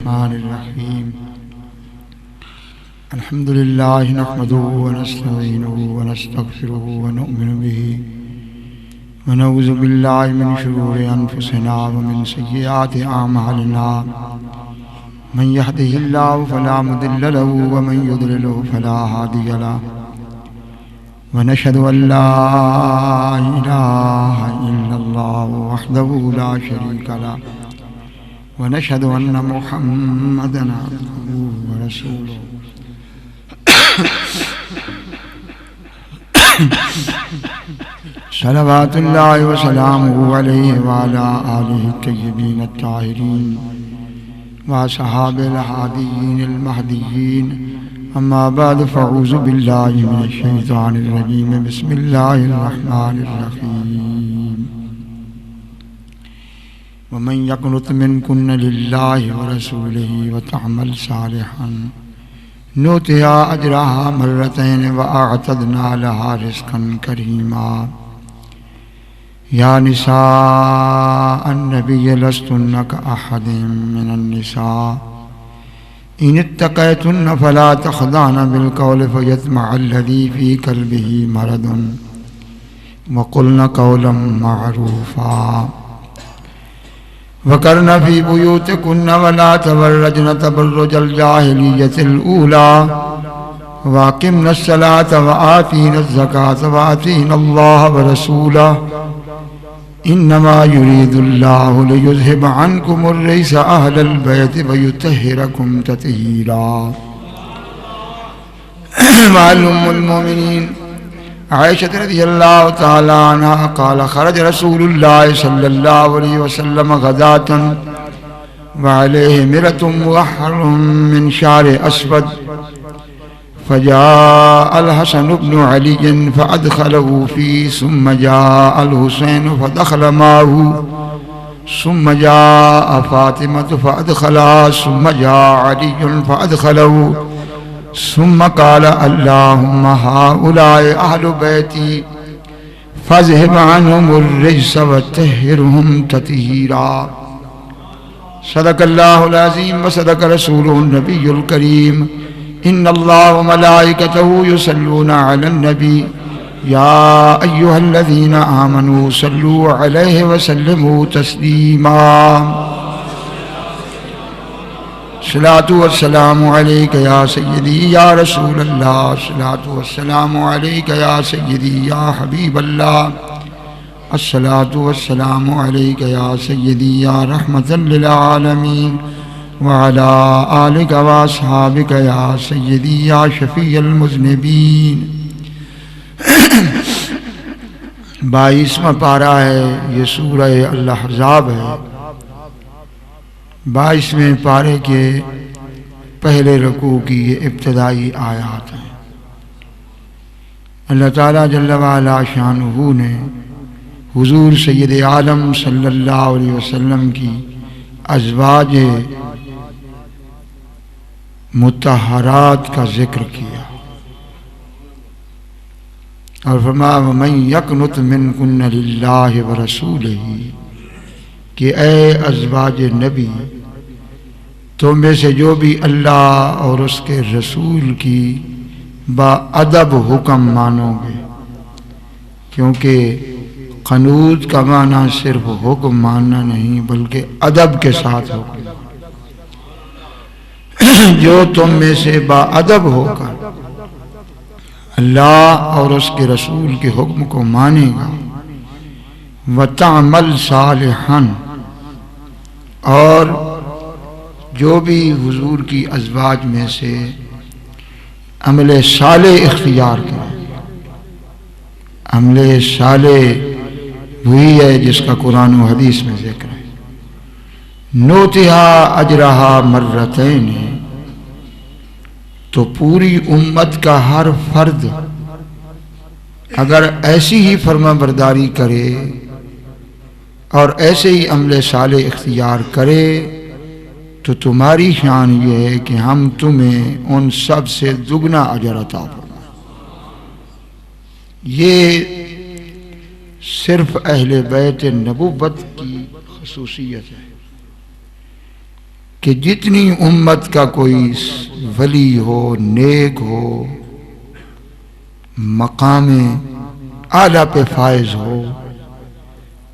الرحمن الرحيم الحمد لله نحمده ونستعينه ونستغفره ونؤمن به ونعوذ بالله من شرور أنفسنا ومن سيئات أعمالنا من يهده الله فلا مضل له ومن يضلل فلا هادي له ونشهد أن لا إله إلا الله وحده لا شريك له ونشهد أن محمدًا عبده ورسوله صلوات الله وسلامه عليه وعلى آله الطيبين الطاهرين وأصحابه الهاديين المهديين أما بعد فأعوذ بالله من الشيطان الرجيم بسم الله الرحمن الرحيم ومن يقنط منكن لله ورسوله وتعمل صالحا نؤتها أجرها مرتين وأعتدنا لها رزقا كريما يا نساء النبي لستن كأحد من النساء إن اتقيتن فلا تخضعن بالقول فيطمع الذي في قلبه مرض وقلن قولا معروفا وقرن في بيوتكن ولا تبرجن تبرج الجاهلية الأولى وأقمنا الصلاة وآتينا الزكاة وأطيعنا الله ورسوله إنما يريد الله ليذهب عنكم الرجس أهل البيت ويطهركم تطهيرا. وعن أم المؤمنين عائشة رضي الله تعالى عنها قال خرج رسول الله صلى الله عليه وسلم غداة وعليه مرة موحر من شعر أسود فجاء الحسن بن علي فأدخله فيه ثم جاء الحسين فدخل معه ثم جاء فاطمة فأدخلها ثم جاء علي فأدخله ثم قال اللهم هؤلاء أهل بيتي فاذهب عنهم الرجس وطهرهم تطهيرا. صدق الله العظيم وصدق رسوله النبي الكريم إن الله وملائكته يصلون على النبي يا أيها الذين آمنوا صلوا عليه وسلموا تسليما. الصلاة والسلام عليك يا سيدي يا رسول الله الصلاة والسلام عليك يا سيدي يا حبيب الله الصلاة والسلام عليك يا سيدي يا رحمة للعالمين وعلى آلك وأصحابك يا سيدي يا شفيع المذنبين. 22واں پارہ ہے، یہ سورہ الاحزاب ہے. 22ویں پارے کے پہلے رکوع کی یہ ابتدائی آیات ہیں. اللہ تعالیٰ جل وعلا شانہ نے حضور سید عالم صلی اللہ علیہ وسلم کی ازواج مطہرات کا ذکر کیا اور فرمایا وَمَن يَقْنُتْ مِنكُنَّ لِلَّهِ وَرَسُولِهِ کہ اے ازواج نبی تم میں سے جو بھی اللہ اور اس کے رسول کی با ادب حکم مانو گے، کیونکہ قنوت کا معنی صرف حکم ماننا نہیں بلکہ ادب کے ساتھ حکم. جو تم میں سے با ادب ہو کر اللہ اور اس کے رسول کے حکم کو مانے گا وَتَعْمَلْ صَالِحًا اور جو بھی حضور کی ازواج میں سے عمل صالح اختیار کرے. عمل صالح وہی ہے جس کا قرآن و حدیث میں ذکر ہے. نُؤْتِهَا أَجْرَهَا مَرَّتَيْنِ تو پوری امت کا ہر فرد اگر ایسی ہی فرما برداری کرے اور ایسے ہی عمل صالح اختیار کرے تو تمہاری شان یہ ہے کہ ہم تمہیں ان سب سے دگنا اجر عطا فرمائیں. یہ صرف اہل بیت نبوت کی خصوصیت ہے. کہ جتنی امت کا کوئی ولی ہو، نیک ہو، مقام اعلیٰ پہ فائز ہو،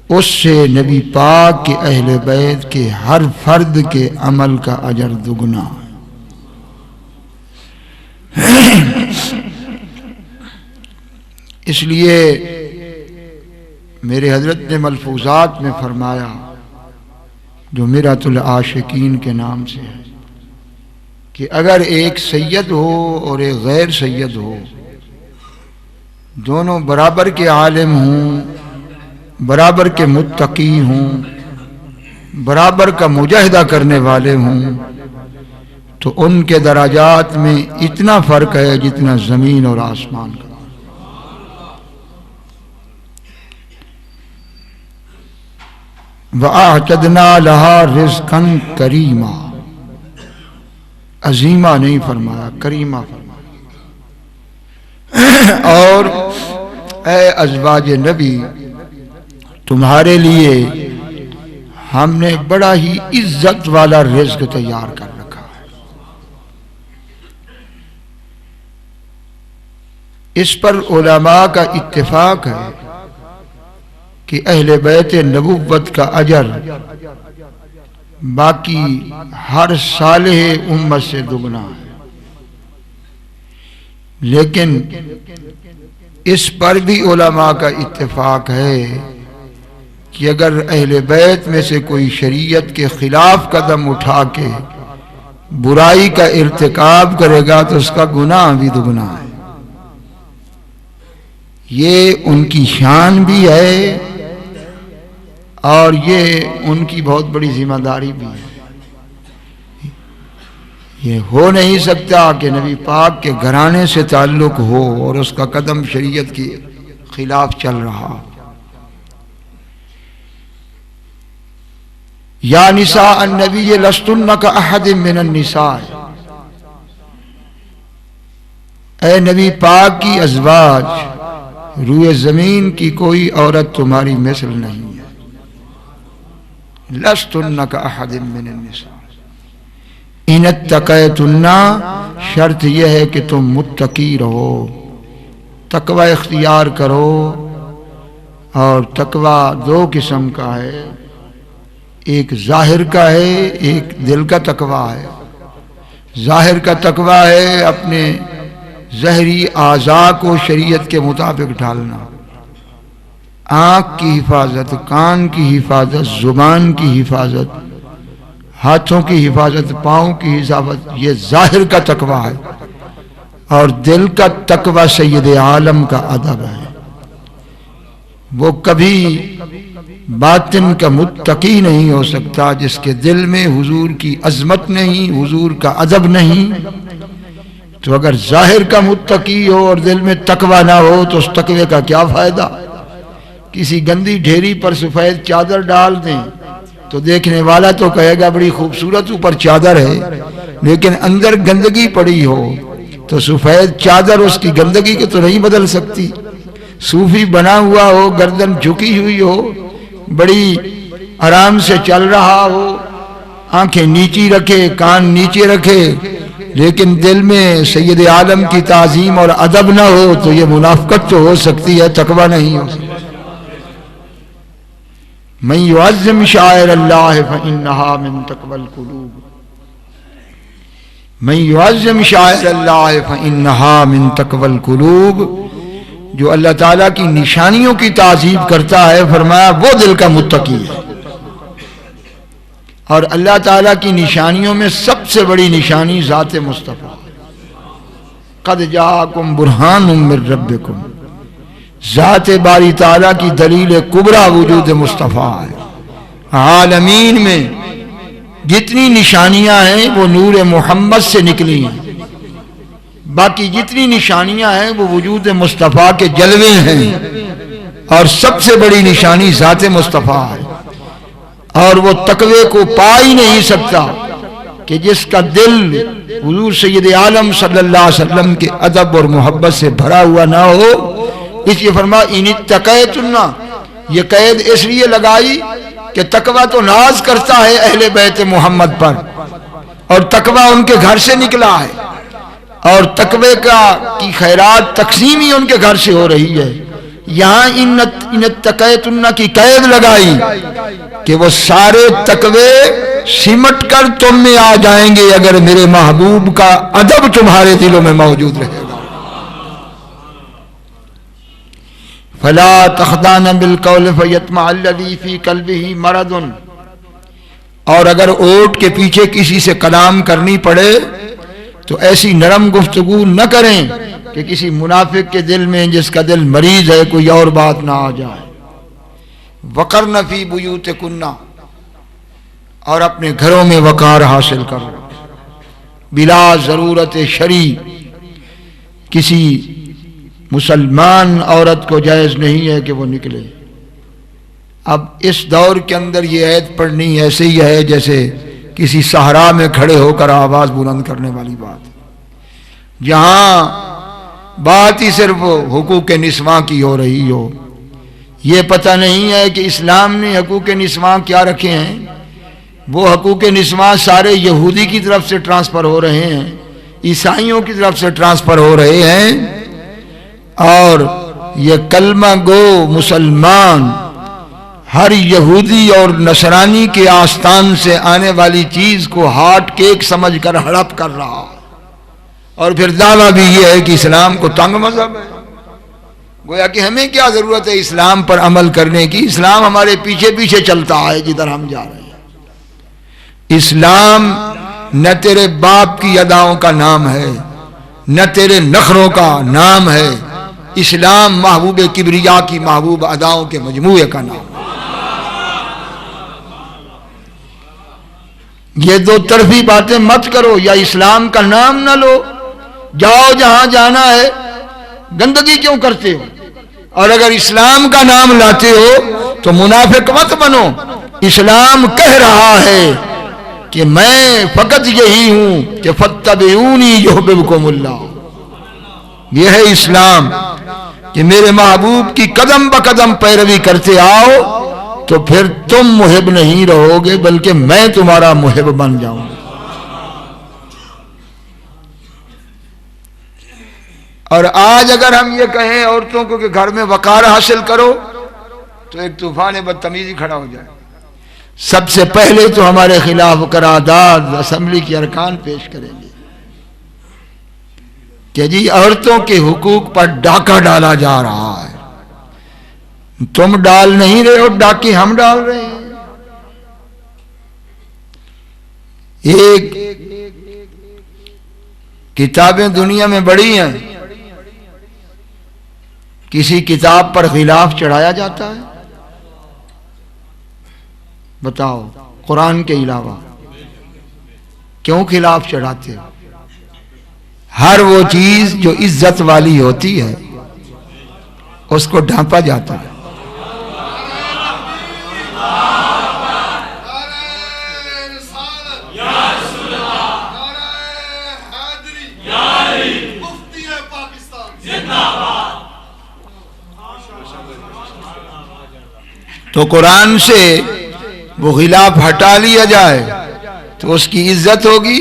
اس سے نبی پاک کے اہل بیت کے ہر فرد کے عمل کا اجر دگنا ہے۔ اس لیے میرے حضرت نے ملفوظات میں فرمایا جو مرات العاشقین کے نام سے ہے کہ اگر ایک سید ہو اور ایک غیر سید ہو، دونوں برابر کے عالم ہوں، برابر کے متقی ہوں، برابر کا مجاہدہ کرنے والے ہوں، تو ان کے درجات میں اتنا فرق ہے جتنا زمین اور آسمان کا۔ وَأَعْتَدْنَا لَهَا رِزْقًا كَرِيمًا، عظیمہ نہیں فرمایا، کریمہ فرمایا۔ اور اے ازواج نبی، تمہارے لیے ہم نے بڑا ہی عزت والا رزق تیار کر رکھا ہے۔ اس پر علماء کا اتفاق ہے کہ اہل بیت نبوت کا اجر باقی ہر صالح امت سے دگنا ہے، لیکن اس پر بھی علماء کا اتفاق ہے کہ اگر اہل بیت میں سے کوئی شریعت کے خلاف قدم اٹھا کے برائی کا ارتکاب کرے گا تو اس کا گناہ بھی دگنا ہے۔ یہ ان کی شان بھی ہے اور یہ ان کی بہت بڑی ذمہ داری بھی ہے۔ یہ ہو نہیں سکتا کہ نبی پاک کے گھرانے سے تعلق ہو اور اس کا قدم شریعت کے خلاف چل رہا۔ یا نساء النبی لستن کاحد من النساء، اے نبی پاک کی ازواج، روئے زمین کی کوئی عورت تمہاری مثل نہیں ہے۔ لستن کاحد من النساء ان اتقیتن، شرط یہ ہے کہ تم متقی رہو، تقوی اختیار کرو۔ اور تقوی دو قسم کا ہے، ایک ظاہر کا ہے، ایک دل کا تقوی ہے۔ ظاہر کا تقوی ہے اپنے ظاہری اعضاء کو شریعت کے مطابق ڈھالنا، آنکھ کی حفاظت، کان کی حفاظت، زبان کی حفاظت، ہاتھوں کی حفاظت، پاؤں کی حفاظت، یہ ظاہر کا تقوی ہے۔ اور دل کا تقوی سید عالم کا ادب ہے، وہ کبھی باطن کا متقی نہیں ہو سکتا جس کے دل میں حضور کی عظمت نہیں، حضور کا ادب نہیں۔ تو اگر ظاہر کا متقی ہو اور دل میں تقوی نہ ہو تو اس تقوی کا کیا فائدہ؟ کسی گندی ڈھیری پر سفید چادر ڈال دیں تو دیکھنے والا تو کہے گا بڑی خوبصورت اوپر چادر ہے، لیکن اندر گندگی پڑی ہو تو سفید چادر اس کی گندگی کو تو نہیں بدل سکتی۔ صوفی بنا ہوا ہو، گردن جھکی ہوئی ہو، بڑی آرام سے چل رہا ہو، آنکھیں نیچی رکھے، کان نیچے رکھے، لیکن دل میں سید عالم کی تعظیم اور ادب نہ ہو تو یہ منافقت تو ہو سکتی ہے، تقوی نہیں ہو سکتی۔ من يعظم شعائر اللہ فإنها من تقوی القلوب، من يعظم شعائر اللہ فإنها من تقوی القلوب، جو اللہ تعالیٰ کی نشانیوں کی تعظیم کرتا ہے، فرمایا وہ دل کا متقی ہے۔ اور اللہ تعالیٰ کی نشانیوں میں سب سے بڑی نشانی ذات مصطفیٰ، قد جاءکم برہان من ربکم، ذات باری تعالیٰ کی دلیل کبریٰ وجود مصطفیٰ ہے۔ عالمین میں جتنی نشانیاں ہیں وہ نور محمد سے نکلی ہیں، باقی جتنی نشانیاں ہیں وہ وجود مصطفیٰ کے جلوے ہیں، اور سب سے بڑی نشانی ذات مصطفیٰ ہے۔ اور وہ تقوی کو پا ہی نہیں سکتا کہ جس کا دل حضور سید عالم صلی اللہ علیہ وسلم کے ادب اور محبت سے بھرا ہوا نہ ہو۔ اس لیے فرمایا ان اتقیتن، یہ قید اس لیے لگائی کہ تقوی تو ناز کرتا ہے اہل بیت محمد پر، اور تقوی ان کے گھر سے نکلا ہے، اور تقوی کی خیرات تقسیم ہی ان کے گھر سے ہو رہی ہے۔ یہاں ان اتقیتن کی قید لگائی کہ وہ سارے تقوی سمٹ کر تم میں آ جائیں گے اگر میرے محبوب کا ادب تمہارے دلوں میں موجود رہے گا۔ فلا تخضعن بالقول فیطمع الذی فی قلبہ مرض، اور اگر اونٹ کے پیچھے کسی سے کلام کرنی پڑے تو ایسی نرم گفتگو نہ کریں کہ کسی منافق کے دل میں، جس کا دل مریض ہے، کوئی اور بات نہ آ جائے۔ وقرن فی بیوتکن، اور اپنے گھروں میں وقار حاصل کرو، بلا ضرورت شرعی کسی مسلمان عورت کو جائز نہیں ہے کہ وہ نکلے۔ اب اس دور کے اندر یہ عید پڑھنی ایسے ہی ہے جیسے کسی صحرا میں کھڑے ہو کر آواز بلند کرنے والی بات، جہاں بات ہی صرف حقوق نسواں کی ہو رہی ہو۔ یہ پتہ نہیں ہے کہ اسلام نے حقوق نسواں کیا رکھے ہیں۔ وہ حقوق نسواں سارے یہودی کی طرف سے ٹرانسفر ہو رہے ہیں، عیسائیوں کی طرف سے ٹرانسفر ہو رہے ہیں، اور یہ کلمہ گو مسلمان ہر یہودی اور نصرانی کے آستان سے آنے والی چیز کو ہاٹ کیک سمجھ کر ہڑپ کر رہا، اور پھر دعویٰ بھی یہ ہے کہ اسلام کو تنگ مذہب ہے۔ گویا کہ ہمیں کیا ضرورت ہے اسلام پر عمل کرنے کی؟ اسلام ہمارے پیچھے پیچھے چلتا ہے جدھر ہم جا رہے ہیں۔ اسلام نہ تیرے باپ کی اداؤں کا نام ہے، نہ تیرے نخروں کا نام ہے، اسلام محبوب کبریا کی محبوب اداؤں کے مجموعے کا نام ہے۔ یہ دو طرفی باتیں مت کرو، یا اسلام کا نام نہ لو، جاؤ جہاں جانا ہے، گندگی کیوں کرتے ہو؟ اور اگر اسلام کا نام لاتے ہو تو منافق مت بنو۔ اسلام کہہ رہا ہے کہ میں فقط یہی ہوں کہ فاتبعونی یحببکم اللہ۔ یہ ہے اسلام کہ میرے محبوب کی قدم بقدم پیروی کرتے آؤ تو پھر تم محب نہیں رہو گے بلکہ میں تمہارا محب بن جاؤں گا۔ اور آج اگر ہم یہ کہیں عورتوں کو کہ گھر میں وقار حاصل کرو تو ایک طوفان بدتمیزی کھڑا ہو جائے۔ سب سے پہلے تو ہمارے خلاف قرارداد اسمبلی کے ارکان پیش کریں گے کہ جی عورتوں کے حقوق پر ڈاکہ ڈالا جا رہا ہے۔ تم ڈال نہیں رہے ہو ڈاکے، ہم ڈال رہے ہیں۔ ایک کتابیں دنیا میں بڑی ہیں، کسی کتاب پر غلاف چڑھایا جاتا ہے؟ بتاؤ، قرآن کے علاوہ کیوں خلاف چڑھاتے ہو؟ ہر وہ چیز جو عزت والی ہوتی ہے اس کو ڈھانپا جاتا ہے۔ تو قرآن سے وہ غلاف ہٹا لیا جائے تو اس کی عزت ہوگی،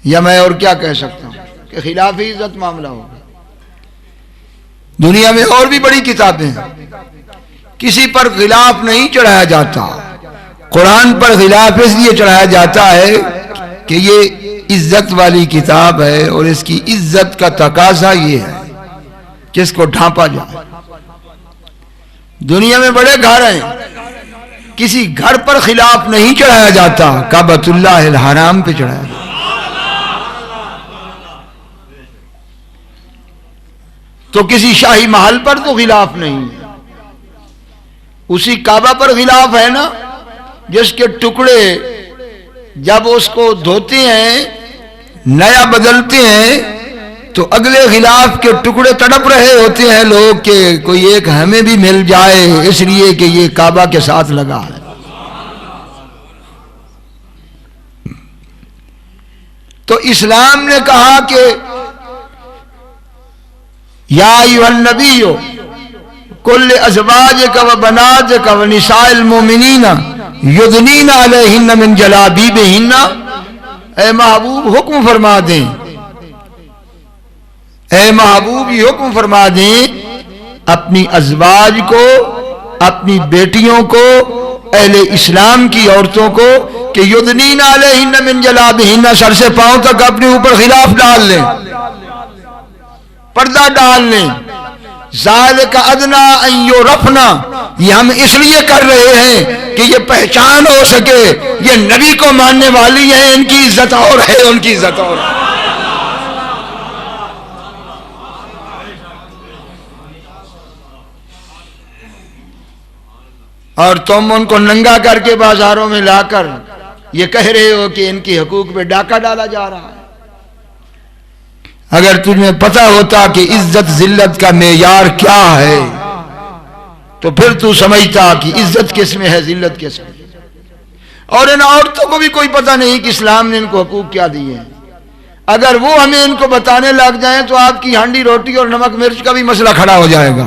یا میں اور کیا کہہ سکتا ہوں کہ خلاف ہی عزت معاملہ ہوگا۔ دنیا میں اور بھی بڑی کتابیں ہیں، کسی پر غلاف نہیں چڑھایا جاتا۔ قرآن پر غلاف اس لیے چڑھایا جاتا ہے کہ یہ عزت والی کتاب ہے، اور اس کی عزت کا تقاضا یہ ہے کہ اس کو ڈھانپا جائے۔ دنیا میں بڑے گھر ہیں، کسی گھر پر خلاف نہیں چڑھایا جاتا، کعبۃ اللہ الحرام پہ چڑھایا جاتا۔ تو کسی شاہی محل پر تو غلاف نہیں ہے، اسی کعبہ پر غلاف ہے نا، جس کے ٹکڑے جب اس کو دھوتے ہیں، نیا بدلتے ہیں، تو اگلے غلاف کے ٹکڑے تڑپ رہے ہوتے ہیں لوگ کہ کوئی ایک ہمیں بھی مل جائے، اس لیے کہ یہ کعبہ کے ساتھ لگا ہے۔ تو اسلام نے کہا کہ یا ایھا النبی کل ازواجک و بناتک و نساء المؤمنین یدنین علیہن من جلابیبہن، اے محبوب حکم فرما دیں، اے محبوب یہ حکم فرما دیں اپنی ازواج کو، اپنی بیٹیوں کو، اہل اسلام کی عورتوں کو کہ یدنین علیہن من جلابہن، سر سے پاؤں تک اپنے اوپر غلاف ڈال لیں، پردہ ڈال لیں۔ ذالک ادنیٰ ان یعرفنا، یہ ہم اس لیے کر رہے ہیں کہ یہ پہچان ہو سکے یہ نبی کو ماننے والی ہیں، ان کی عزت اور ہے، ان کی عزت اور ہے۔ اور تم ان کو ننگا کر کے بازاروں میں لا کر یہ کہہ رہے ہو کہ ان کی حقوق پہ ڈاکہ ڈالا جا رہا ہے۔ اگر تمہیں پتہ ہوتا کہ عزت ذلت کا معیار کیا ہے تو پھر تو سمجھتا کہ عزت کس میں ہے، ذلت کس میں۔ اور ان عورتوں کو بھی کوئی پتہ نہیں کہ اسلام نے ان کو حقوق کیا دیے ہیں۔ اگر وہ ہمیں ان کو بتانے لگ جائیں تو آپ کی ہانڈی روٹی اور نمک مرچ کا بھی مسئلہ کھڑا ہو جائے گا۔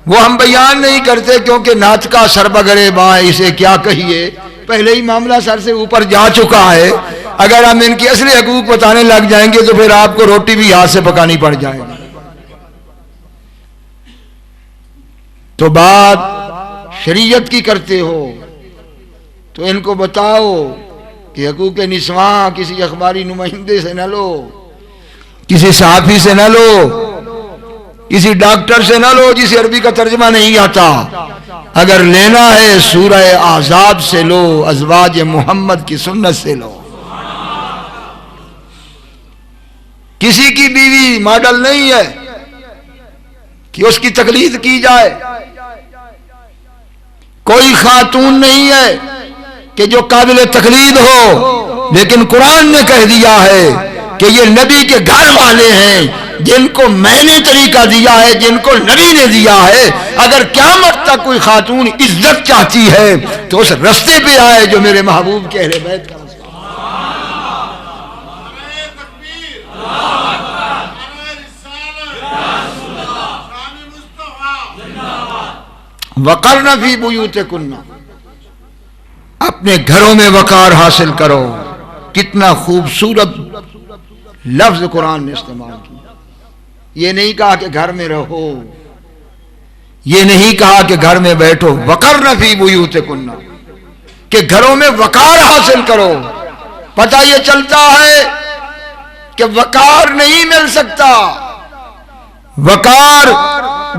وہ ہم بیان نہیں کرتے کیونکہ ناطقہ سر بگرے بائیں، اسے کیا کہیے، پہلے ہی معاملہ سر سے اوپر جا چکا ہے۔ اگر ہم ان کی اصلی حقوق بتانے لگ جائیں گے تو پھر آپ کو روٹی بھی ہاتھ سے پکانی پڑ جائے گی۔ تو بات شریعت کی کرتے ہو تو ان کو بتاؤ کہ حقوق نسواں کسی اخباری نمائندے سے نہ لو، کسی صحافی سے نہ لو، کسی ڈاکٹر سے نہ لو جسے عربی کا ترجمہ نہیں آتا۔ اگر لینا ہے سورہ احزاب سے لو، ازواج محمد کی سنت سے لو۔ کسی کی بیوی ماڈل نہیں ہے کہ اس کی تقلید کی جائے، کوئی خاتون نہیں ہے کہ جو قابل تقلید ہو، لیکن قرآن نے کہہ دیا ہے کہ یہ نبی کے گھر والے ہیں جن کو میں نے طریقہ دیا ہے، جن کو نبی نے دیا ہے۔ اگر قیامت تک کوئی خاتون عزت چاہتی ہے تو اس رستے پہ آئے جو میرے محبوب کے اہل بیت کا رستہ۔ وقرن فی بیوتکن، اپنے گھروں میں وقار حاصل کرو۔ کتنا خوبصورت لفظ قرآن نے استعمال کیا۔ یہ نہیں کہا کہ گھر میں رہو، یہ نہیں کہا کہ گھر میں بیٹھو، وقرن فی بیوتکن، کہ گھروں میں وقار حاصل کرو۔ پتہ یہ چلتا ہے کہ وقار نہیں مل سکتا، وقار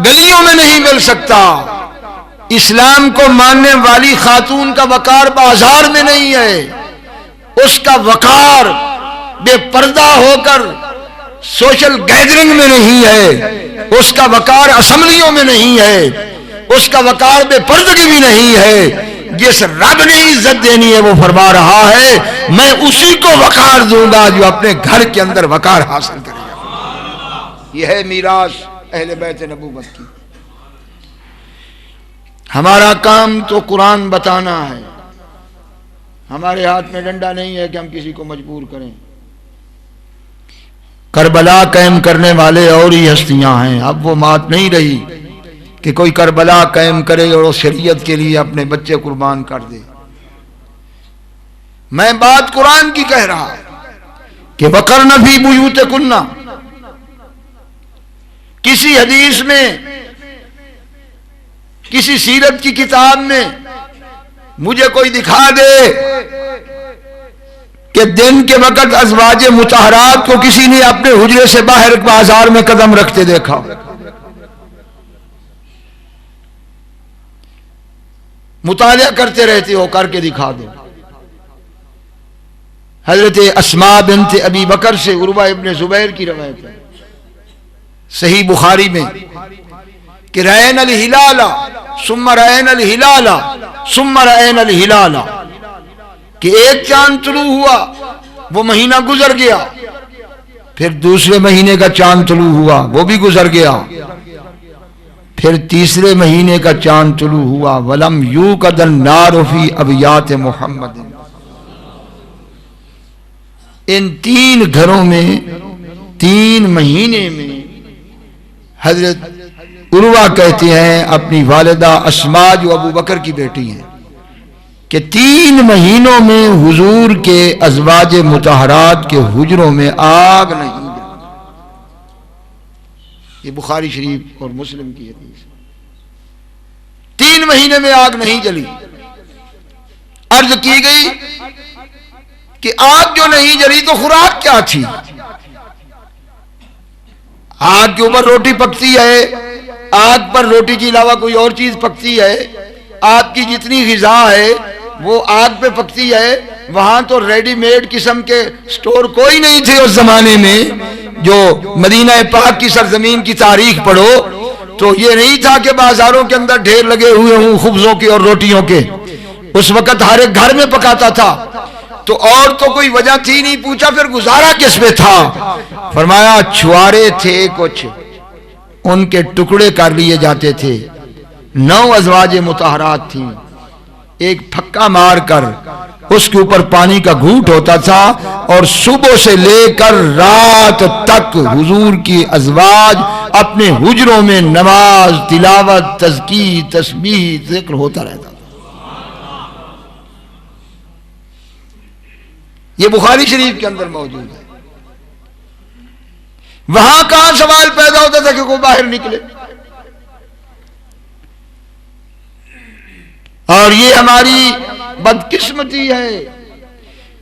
گلیوں میں نہیں مل سکتا۔ اسلام کو ماننے والی خاتون کا وقار بازار میں نہیں ہے، اس کا وقار بے پردہ ہو کر سوشل گیدرنگ میں نہیں ہے، اس کا وقار اسمبلیوں میں نہیں ہے، اس کا وقار بے پردگی بھی نہیں ہے۔ جس رب نے عزت دینی ہے وہ فرما رہا ہے میں اسی کو وقار دوں گا جو اپنے گھر کے اندر وقار حاصل کرے گا۔ یہ ہے میراث اہل بیت نبوت کی۔ ہمارا کام تو قرآن بتانا ہے، ہمارے ہاتھ میں ڈنڈا نہیں ہے کہ ہم کسی کو مجبور کریں۔ کربلا قائم کرنے والے اور ہی ہستیاں ہیں، اب وہ بات نہیں رہی کہ کوئی کربلا قائم کرے اور شریعت کے لیے اپنے بچے قربان کر دے۔ میں بات قرآن کی کہہ رہا کہ وقرن فی بیوتکن۔ کسی حدیث میں، کسی سیرت کی کتاب میں مجھے کوئی دکھا دے کہ دن کے وقت ازواج مطہرات کو کسی نے اپنے حجرے سے باہر بازار میں قدم رکھتے دیکھا۔ مطالعہ کرتے رہتے ہو، کر کے دکھا دو۔ حضرت اسماء بنت ابی بکر سے عروہ ابن زبیر کی روایت ہے صحیح بخاری میں کہ رأینا الہلال ثم رأینا الہلال ثم رأینا الہلال، کہ ایک چاند طلوع ہوا، وہ مہینہ گزر گیا، پھر دوسرے مہینے کا چاند طلوع ہوا، وہ بھی گزر گیا، پھر تیسرے مہینے کا چاند طلوع ہوا۔ وَلَمْ يُوقَدَ النَّارُ فِي أَبْيَاتِ مُحَمَّدٍ۔ ان 3 گھروں میں 3 مہینے میں حضرت عروہ کہتے ہیں اپنی والدہ اسماء جو ابو بکر کی بیٹی ہیں کہ 3 مہینوں میں حضور کے ازواج مطہرات کے حجروں میں آگ نہیں جلی۔ یہ بخاری شریف اور مسلم کی حدیث، 3 مہینے میں آگ نہیں جلی۔ عرض کی گئی کہ آگ جو نہیں جلی تو خوراک کیا تھی؟ آگ کے اوپر روٹی پکتی ہے، آگ پر روٹی کے علاوہ کوئی اور چیز پکتی ہے، آپ کی جتنی غذا ہے وہ آگ پہ پکتی ہے۔ وہاں تو ریڈی میڈ قسم کے سٹور کوئی نہیں تھے اس زمانے میں۔ جو مدینہ پاک کی سرزمین کی تاریخ پڑھو تو یہ نہیں تھا کہ بازاروں کے اندر ڈھیر لگے ہوئے ہوں خبزوں کے اور روٹیوں کے، اس وقت ہر ایک گھر میں پکاتا تھا، تو اور تو کوئی وجہ تھی نہیں۔ پوچھا پھر گزارا کس پہ تھا؟ فرمایا چھوارے تھے کچھ، ان کے ٹکڑے کر لیے جاتے تھے۔ 9 ازواج مطہرات تھیں، ایک پھکا مار کر اس کے اوپر پانی کا گھونٹ ہوتا تھا، اور صبح سے لے کر رات تک حضور کی ازواج اپنے حجروں میں نماز، تلاوت، تزکیہ، تسبیح، ذکر ہوتا رہتا۔ یہ بخاری شریف کے اندر موجود ہے۔ وہاں کہاں سوال پیدا ہوتا تھا کہ کوئی باہر نکلے؟ اور یہ ہماری بدقسمتی ہے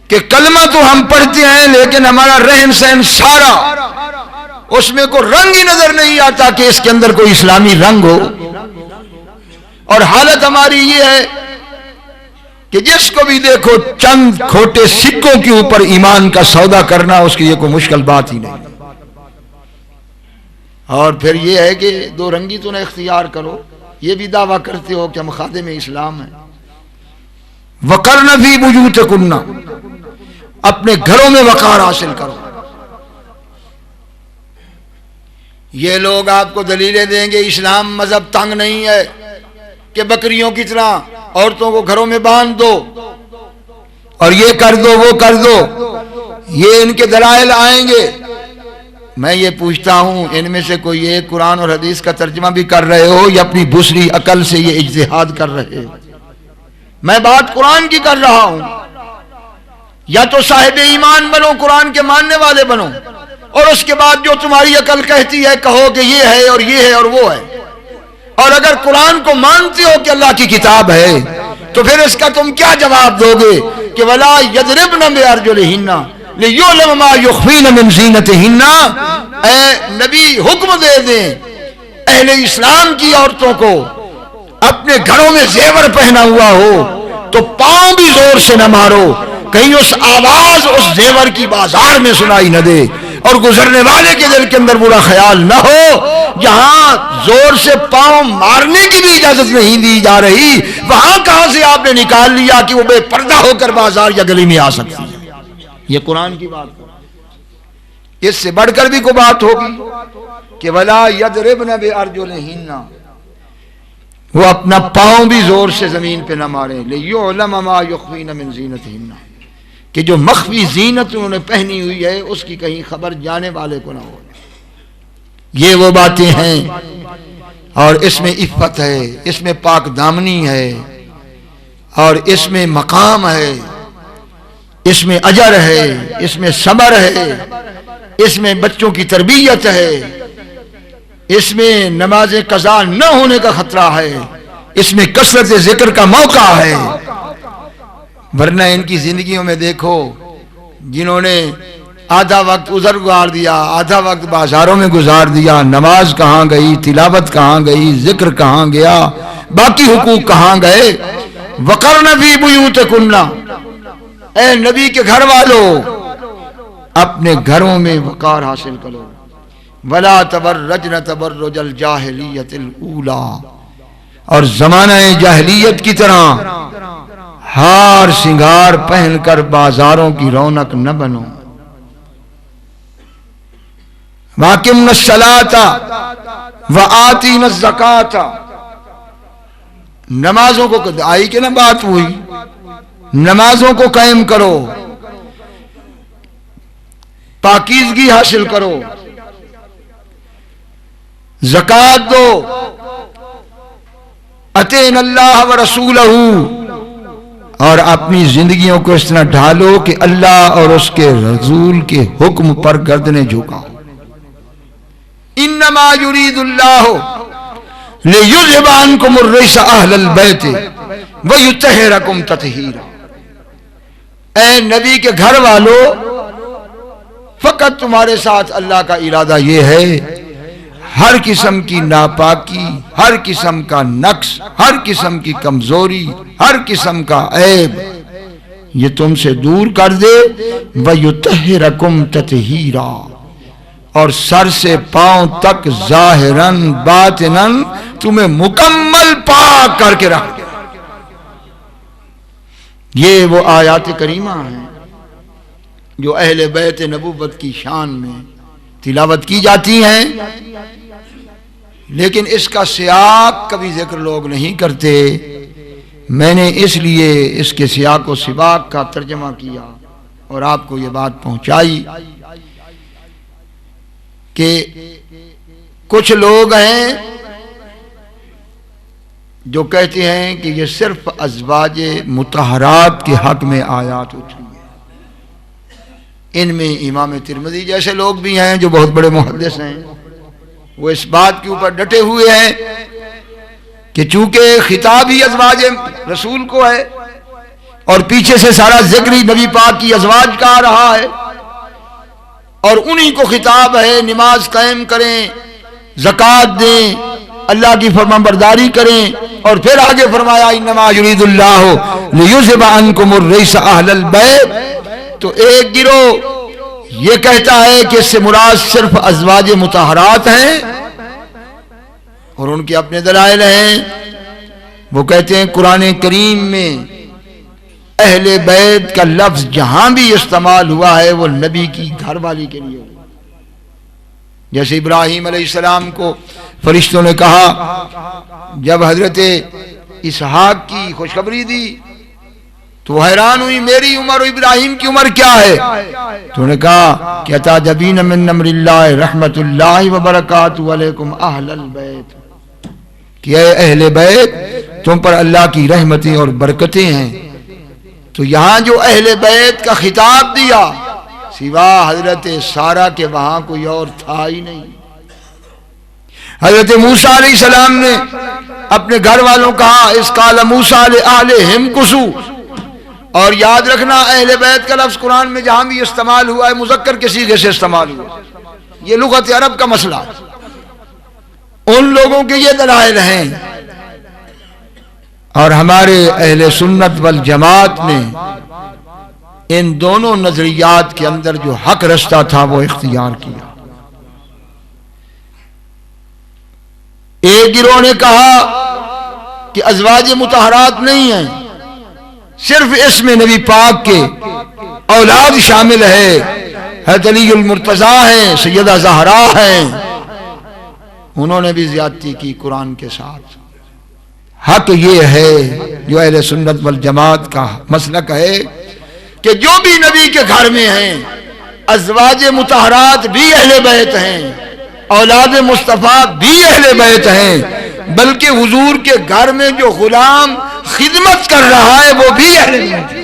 کہ کلمہ تو ہم پڑھتے ہیں لیکن ہمارا رہن سہن سارا اس میں کوئی رنگ ہی نظر نہیں آتا کہ اس کے اندر کوئی اسلامی رنگ ہو۔ اور حالت ہماری یہ ہے کہ جس کو بھی دیکھو چند کھوٹے سکوں کے اوپر ایمان کا سودا کرنا اس کی یہ کوئی مشکل بات ہی نہیں۔ اور پھر یہ ہے کہ 2 رنگی تو نہ اختیار کرو، یہ بھی دعویٰ کرتے ہو کہ ہم خادم اسلام ہیں۔ وقرن فی بیوتکن، اپنے گھروں میں وقار حاصل کرو۔ یہ لوگ آپ کو دلیلیں دیں گے اسلام مذہب تنگ نہیں ہے کہ بکریوں کی طرح عورتوں کو گھروں میں باندھ دو اور یہ کر دو وہ کر دو، یہ ان کے دلائل آئیں گے۔ میں یہ پوچھتا ہوں ان میں سے کوئی ایک قرآن اور حدیث کا ترجمہ بھی کر رہے ہو یا اپنی بسری عقل سے یہ اجتہاد کر رہے ہو؟ میں بات قرآن کی کر رہا ہوں۔ یا تو صاحب ایمان بنو، قرآن کے ماننے والے بنو، اور اس کے بعد جو تمہاری عقل کہتی ہے کہو کہ یہ ہے اور یہ ہے اور وہ ہے۔ اور اگر قرآن کو مانتے ہو کہ اللہ کی کتاب ہے تو پھر اس کا تم کیا جواب دو گے کہ وَلَا يَضْرِبْنَ بِأَرْجُلِهِنَّ لِيُعْلَمَ مَا يُخْفِينَ مِنْ زِينَتِهِنَّ۔ اے نبی حکم دے دیں اہل اسلام کی عورتوں کو اپنے گھروں میں زیور پہنا ہوا ہو تو پاؤں بھی زور سے نہ مارو، کہیں اس آواز اس زیور کی بازار میں سنائی نہ دے اور گزرنے والے کے دل کے اندر برا خیال نہ ہو۔ جہاں زور سے پاؤں مارنے کی بھی اجازت نہیں دی جا رہی، وہاں کہاں سے آپ نے نکال لیا کہ وہ بے پردہ ہو کر بازار یا گلی میں آ سکتی ہے؟ یہ قرآن کی بات ہے۔ اس سے بڑھ کر بھی کوئی بات ہوگی کہ وَلَا يَضْرِبْنَ بِأَرْجُلِهِنَّ، وہ اپنا پاؤں بھی زور سے زمین پہ نہ مارے، لِيُعْلَمَ مَا يُخْفِينَ مِنْ زِينَتِهِنَّ، کہ جو مخفی زینت انہوں نے پہنی ہوئی ہے اس کی کہیں خبر جانے والے کو نہ ہو۔ یہ وہ باتیں ہیں، اور اس میں عفت ہے، اس میں پاک دامنی ہے، اور اس میں مقام ہے، اس میں اجر ہے، اس میں صبر ہے، اس میں بچوں کی تربیت ہے، اس میں نماز قضا نہ ہونے کا خطرہ ہے، اس میں کثرت ذکر کا موقع ہے۔ ورنہ ان کی زندگیوں میں دیکھو جنہوں نے آدھا وقت ادھر گزار دیا، آدھا وقت بازاروں میں گزار دیا، نماز کہاں گئی، تلاوت کہاں گئی، ذکر کہاں گیا، باقی حقوق کہاں گئے؟ وقرن فی بیوتکن، اے نبی کے گھر والوں اپنے گھروں میں وقار حاصل کرو۔ ولا تبرجن تبرج الجاہلیت الاولی، اور زمانہ جاہلیت کی طرح ہار سنگار پہن کر بازاروں کی رونق نہ بنو۔ وَأَقِمْنَا الصَّلَاةَ وَآتِينَا الزَّكَاةَ، نمازوں کو آئی کہ نہ بات ہوئی، نمازوں کو قائم کرو، پاکیزگی حاصل کرو، زکات دو، اطیعوا اللہ و رسولہ، اور اپنی زندگیوں کو اس طرح ڈھالو کہ اللہ اور اس کے رسول کے حکم پر گردنیں جھکاؤ۔ انما یرید اللہ لیذھب عنکم الرجس اہل البیت ویطہرکم تطہیرا۔ اے نبی کے گھر والو، فقط تمہارے ساتھ اللہ کا ارادہ یہ ہے ہر قسم کی ناپاکی، ہر قسم کا نقص، ہر قسم کی کمزوری، ہر قسم کا عیب یہ تم سے دور کر دے، وَيُطَهِّرَكُمْ تَطْهِيرًا، اور سر سے پاؤں تک ظاہراً باطناً تمہیں مکمل پاک کر کے رکھ دے۔ یہ وہ آیات کریمہ ہیں جو اہل بیت نبوت کی شان میں تلاوت کی جاتی ہیں، لیکن اس کا سیاق کبھی ذکر لوگ نہیں کرتے۔ میں نے اس لیے اس کے سیاق و سباق کا ترجمہ کیا اور آپ کو یہ بات پہنچائی کہ کچھ لوگ ہیں جو کہتے ہیں کہ یہ صرف ازواج مطہرات کے حق میں آیات اتری ہیں۔ ان میں امام ترمذی جیسے لوگ بھی ہیں جو بہت بڑے محدث ہیں، وہ اس بات کے اوپر ڈٹے ہوئے ہیں کہ چونکہ خطاب ہی ازواج رسول کو ہے اور پیچھے سے سارا ذکر ہی نبی پاک کی ازواج کا آ رہا ہے، اور انہی کو خطاب ہے نماز قائم کریں، زکوٰۃ دیں، اللہ کی فرمانبرداری کریں، اور پھر آگے فرمایا انما یرید اللہ لیذھب عنکم الرجس اہل البیت۔ تو ایک گروہ یہ کہتا ہے کہ اس سے مراد صرف ازواج مطہرات ہیں، اور ان کے اپنے دلائل ہیں۔ وہ کہتے ہیں قرآن کریم میں اہل بیت کا لفظ جہاں بھی استعمال ہوا ہے وہ نبی کی گھر والی کے لیے ہوا، جیسے ابراہیم علیہ السلام کو فرشتوں نے کہا جب حضرت اسحاق کی خوشخبری دی تو وہ حیران ہوئی، میری عمر و ابراہیم کی عمر کیا ہے؟ تو انہوں نے کہا کہ اتعجبین من امر اللہ رحمت اللہ وبرکاتہ علیکم اہل البیت، کہ اے اہل بیت تم پر اللہ کی رحمتیں اور برکتیں ہیں۔ تو یہاں جو اہل بیت کا خطاب دیا سوا حضرت سارہ کے وہاں کوئی اور تھا ہی نہیں۔ حضرت موسیٰ علیہ السلام نے اپنے گھر والوں کہا اس قال موسیٰ لأہلہم کثوا، اور یاد رکھنا اہل بیت کا لفظ قرآن میں جہاں بھی استعمال ہوا ہے مذکر کے صیغے سے استعمال ہوا، یہ لغت عرب کا مسئلہ ہے۔ ان لوگوں کے یہ دلائل ہیں، اور ہمارے اہل سنت والجماعت نے ان دونوں نظریات کے اندر جو حق رستہ تھا وہ اختیار کیا۔ ایک گروہ نے کہا کہ ازواج مطہرات نہیں ہیں، صرف اس میں نبی پاک کے اولاد شامل ہے، حضرت علی المرتضیٰ ہیں، سیدہ زہرا ہیں، انہوں نے بھی زیادتی کی قرآن کے ساتھ۔ حق یہ ہے جو اہل سنت والجماعت کا مسلک ہے کہ جو بھی نبی کے گھر میں ہیں ازواج مطہرات بھی اہل بیت ہیں، اولاد مصطفیٰ بھی اہل بیت ہیں، بلکہ حضور کے گھر میں جو غلام خدمت کر رہا ہے وہ بھی اہل بیت ہے۔